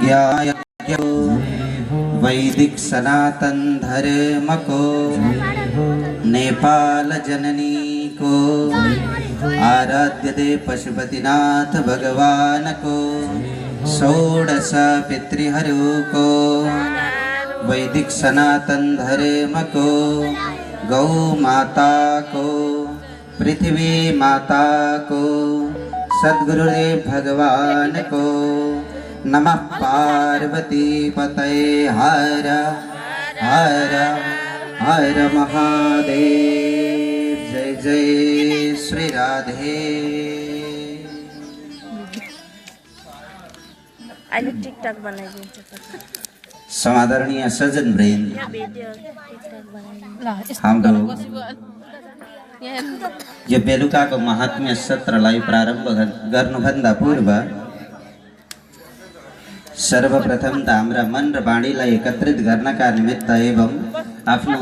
यज्ञो वैदिक सनातन धर्म को नेपाल जननी को आराध्य दे पशुपतिनाथ भगवान को षोडश पितृहरु को वैदिक सनातन धर्म को गौ माता को पृथ्वी माता को सद्गुरुदेव भगवान को नमः पार्वती पतये हर हर हर महादेव। जय जय श्री राधे। अहिले टिकटक बनाइदिन्छ समादरणीय सज्जन वृन्द, हाम्रो यो बेलुकाको महात्म्य सत्रलाई प्रारम्भ गर्नुभन्दा पूर्व सर्वप्रथम त हाम्रा मन र वाणीलाई एकत्रित गर्नका निमित्त एवं आफ्नो